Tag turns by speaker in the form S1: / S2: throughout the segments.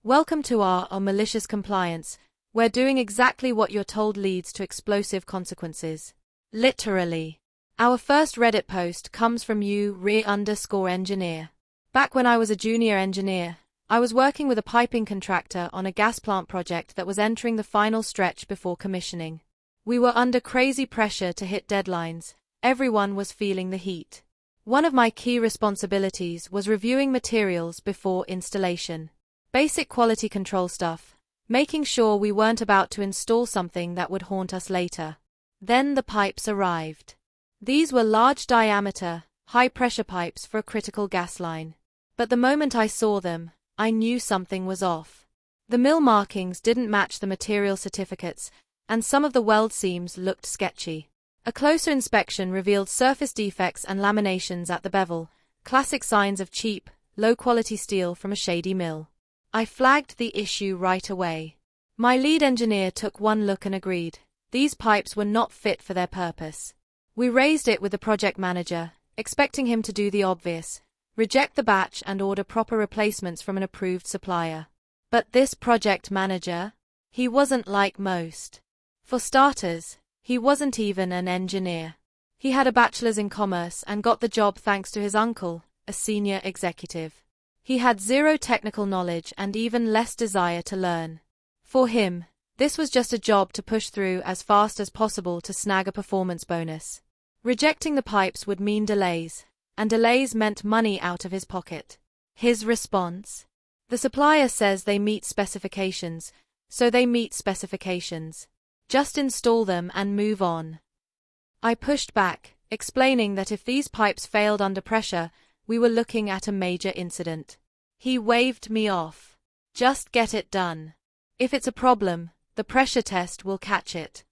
S1: Welcome to our Malicious Compliance, where doing exactly what you're told leads to explosive consequences. Literally. Our first Reddit post comes from _engineer. Back when I was a junior engineer, I was working with a piping contractor on a gas plant project that was entering the final stretch before commissioning. We were under crazy pressure to hit deadlines. Everyone was feeling the heat. One of my key responsibilities was reviewing materials before installation. Basic quality control stuff, making sure we weren't about to install something that would haunt us later. Then the pipes arrived. These were large diameter, high-pressure pipes for a critical gas line. But the moment I saw them, I knew something was off. The mill markings didn't match the material certificates, and some of the weld seams looked sketchy. A closer inspection revealed surface defects and laminations at the bevel, classic signs of cheap, low-quality steel from a shady mill. I flagged the issue right away. My lead engineer took one look and agreed. These pipes were not fit for their purpose. We raised it with the project manager, expecting him to do the obvious, reject the batch and order proper replacements from an approved supplier. But this project manager? He wasn't like most. For starters, he wasn't even an engineer. He had a bachelor's in commerce and got the job thanks to his uncle, a senior executive. He had zero technical knowledge and even less desire to learn. For him, this was just a job to push through as fast as possible to snag a performance bonus. Rejecting the pipes would mean delays, and delays meant money out of his pocket. His response? The supplier says they meet specifications, so they meet specifications. Just install them and move on. I pushed back, explaining that if these pipes failed under pressure, we were looking at a major incident. He waved me off. Just get it done. If it's a problem, the pressure test will catch it.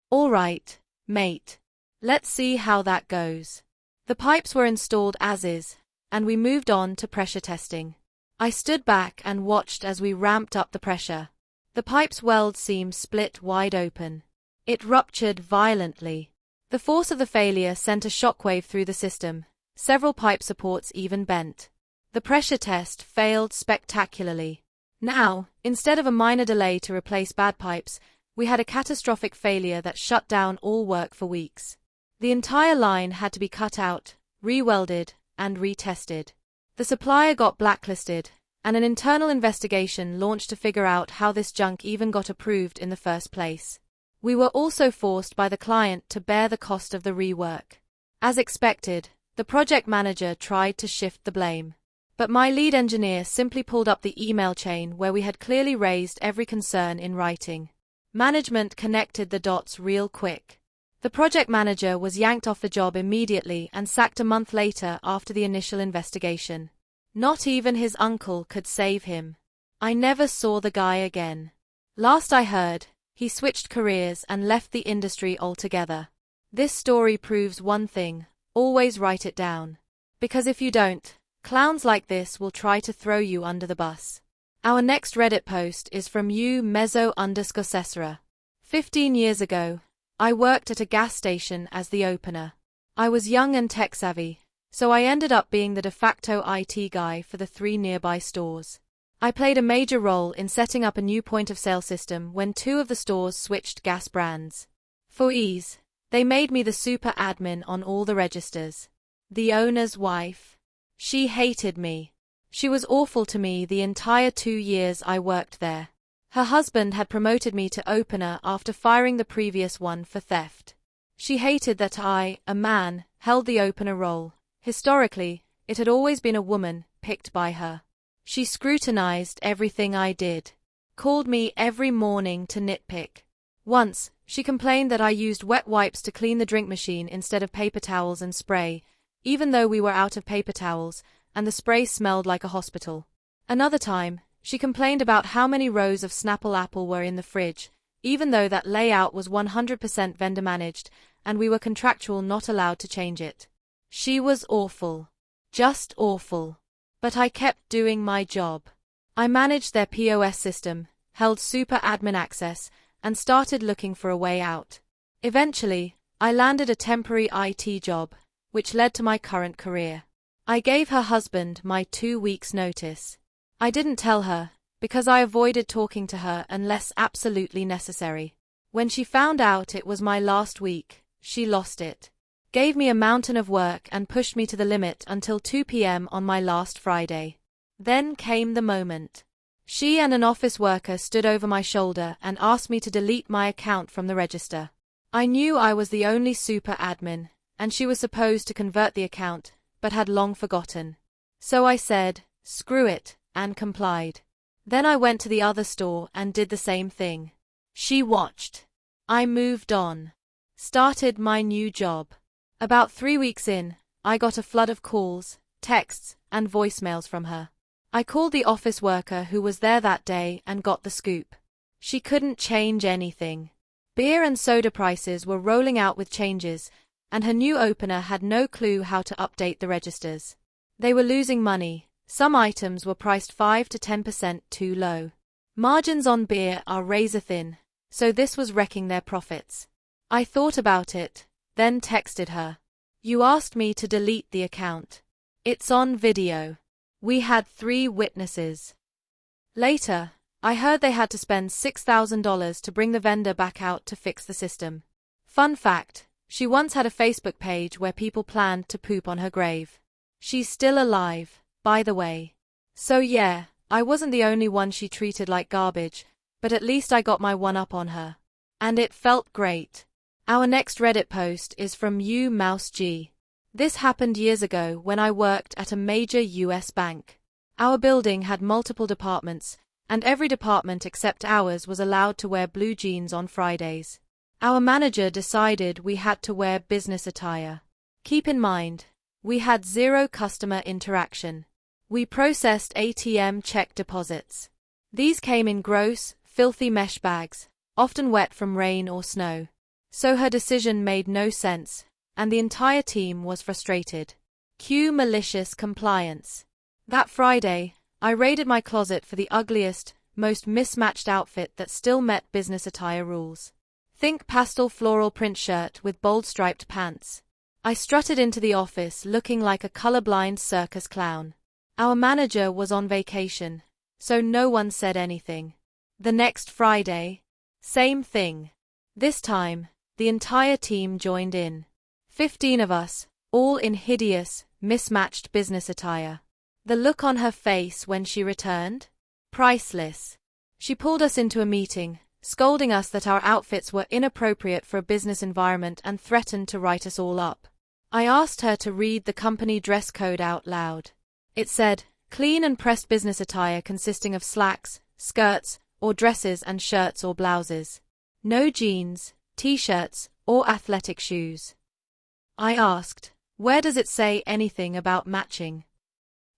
S1: All right, mate. Let's see how that goes. The pipes were installed as is, and we moved on to pressure testing. I stood back and watched as we ramped up the pressure. The pipe's weld seam split wide open. It ruptured violently. The force of the failure sent a shockwave through the system. Several pipe supports even bent. The pressure test failed spectacularly. Now, instead of a minor delay to replace bad pipes, we had a catastrophic failure that shut down all work for weeks. The entire line had to be cut out, re-welded, and retested. The supplier got blacklisted, and an internal investigation launched to figure out how this junk even got approved in the first place. We were also forced by the client to bear the cost of the rework. As expected, the project manager tried to shift the blame. But my lead engineer simply pulled up the email chain where we had clearly raised every concern in writing. Management connected the dots real quick. The project manager was yanked off the job immediately and sacked a month later after the initial investigation. Not even his uncle could save him. I never saw the guy again. Last I heard, he switched careers and left the industry altogether. This story proves one thing: always write it down. Because if you don't, clowns like this will try to throw you under the bus. Our next Reddit post is from _Mezzo_Cesara. 15 years ago, I worked at a gas station as the opener. I was young and tech-savvy, so I ended up being the de facto IT guy for the 3 nearby stores. I played a major role in setting up a new point-of-sale system when 2 of the stores switched gas brands. For ease, they made me the super admin on all the registers. The owner's wife. She hated me. She was awful to me the entire 2 years I worked there. Her husband had promoted me to opener after firing the previous one for theft. She hated that I, a man, held the opener role. Historically, it had always been a woman, picked by her. She scrutinized everything I did. Called me every morning to nitpick. Once, she complained that I used wet wipes to clean the drink machine instead of paper towels and spray, even though we were out of paper towels, and the spray smelled like a hospital. Another time, she complained about how many rows of Snapple apple were in the fridge, even though that layout was 100% vendor managed, and we were contractual not allowed to change it. She was awful. Just awful. But I kept doing my job. I managed their POS system, held super admin access, and started looking for a way out. Eventually, I landed a temporary IT job, which led to my current career. I gave her husband my 2 weeks' notice. I didn't tell her, because I avoided talking to her unless absolutely necessary. When she found out it was my last week, she lost it. Gave me a mountain of work and pushed me to the limit until 2 p.m. on my last Friday. Then came the moment. She and an office worker stood over my shoulder and asked me to delete my account from the register. I knew I was the only super admin, and she was supposed to convert the account, but had long forgotten. So I said, screw it, and complied. Then I went to the other store and did the same thing. She watched. I moved on. Started my new job. About 3 weeks in, I got a flood of calls, texts, and voicemails from her. I called the office worker who was there that day and got the scoop. She couldn't change anything. Beer and soda prices were rolling out with changes, and her new opener had no clue how to update the registers. They were losing money. Some items were priced 5 to 10% too low. Margins on beer are razor thin, so this was wrecking their profits. I thought about it, then texted her. You asked me to delete the account. It's on video. We had 3 witnesses. Later, I heard they had to spend $6,000 to bring the vendor back out to fix the system. Fun fact, she once had a Facebook page where people planned to poop on her grave. She's still alive, by the way. So yeah, I wasn't the only one she treated like garbage, but at least I got my one up on her. And it felt great. Our next Reddit post is from Mouse G. This happened years ago when I worked at a major US bank. Our building had multiple departments, and every department except ours was allowed to wear blue jeans on Fridays. Our manager decided we had to wear business attire. Keep in mind, we had 0 customer interaction. We processed ATM check deposits. These came in gross, filthy mesh bags, often wet from rain or snow. So her decision made no sense, and the entire team was frustrated. Cue malicious compliance. That Friday, I raided my closet for the ugliest, most mismatched outfit that still met business attire rules. Think pastel floral print shirt with bold striped pants. I strutted into the office looking like a colorblind circus clown. Our manager was on vacation, so no one said anything. The next Friday, same thing. This time, the entire team joined in. 15 of us, all in hideous, mismatched business attire. The look on her face when she returned? Priceless. She pulled us into a meeting, scolding us that our outfits were inappropriate for a business environment and threatened to write us all up. I asked her to read the company dress code out loud. It said, clean and pressed business attire consisting of slacks, skirts, or dresses and shirts or blouses. No jeans, t-shirts, or athletic shoes. I asked, where does it say anything about matching?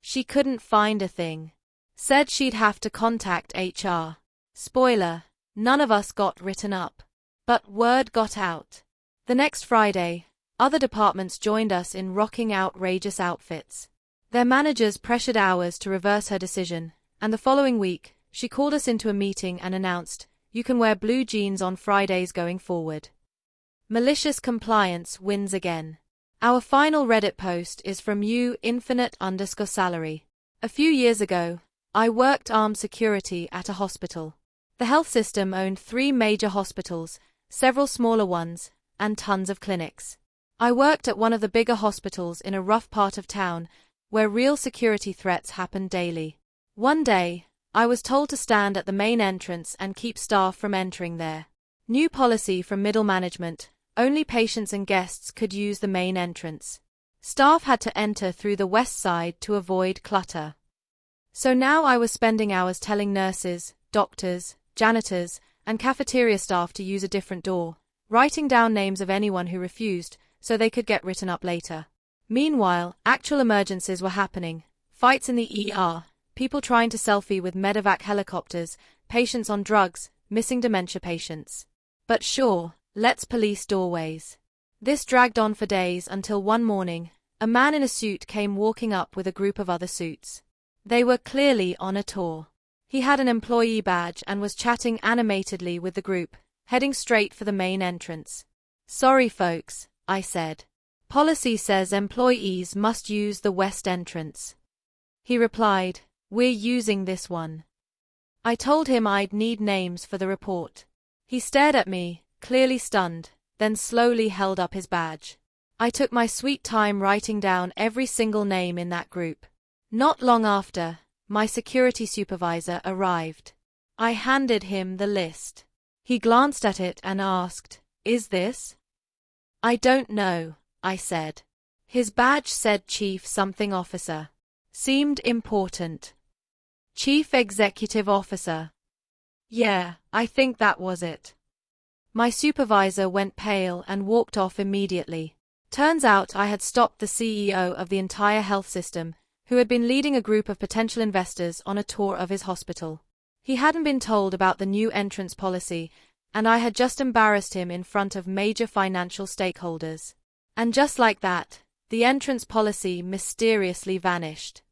S1: She couldn't find a thing. Said she'd have to contact HR. Spoiler, none of us got written up. But word got out. The next Friday, other departments joined us in rocking outrageous outfits. Their managers pressured ours to reverse her decision, and the following week, she called us into a meeting and announced, you can wear blue jeans on Fridays going forward. Malicious compliance wins again. Our final Reddit post is from infinite_salary. A few years ago, I worked armed security at a hospital. The health system owned 3 major hospitals, several smaller ones, and tons of clinics. I worked at one of the bigger hospitals in a rough part of town, where real security threats happened daily. One day, I was told to stand at the main entrance and keep staff from entering there. New policy from middle management, only patients and guests could use the main entrance. Staff had to enter through the west side to avoid clutter. So now I was spending hours telling nurses, doctors, janitors, and cafeteria staff to use a different door, writing down names of anyone who refused, so they could get written up later. Meanwhile, actual emergencies were happening, fights in the ER, people trying to selfie with medevac helicopters, patients on drugs, missing dementia patients. But sure, let's police doorways. This dragged on for days until one morning, a man in a suit came walking up with a group of other suits. They were clearly on a tour. He had an employee badge and was chatting animatedly with the group, heading straight for the main entrance. Sorry folks, I said. Policy says employees must use the west entrance. He replied, we're using this one. I told him I'd need names for the report. He stared at me, clearly stunned, then slowly held up his badge. I took my sweet time writing down every single name in that group. Not long after, my security supervisor arrived. I handed him the list. He glanced at it and asked, "Is this?" "I don't know," I said. His badge said Chief something officer. Seemed important. Chief Executive Officer. Yeah, I think that was it. My supervisor went pale and walked off immediately. Turns out I had stopped the CEO of the entire health system, who had been leading a group of potential investors on a tour of his hospital. He hadn't been told about the new entrance policy, and I had just embarrassed him in front of major financial stakeholders. And just like that, the entrance policy mysteriously vanished.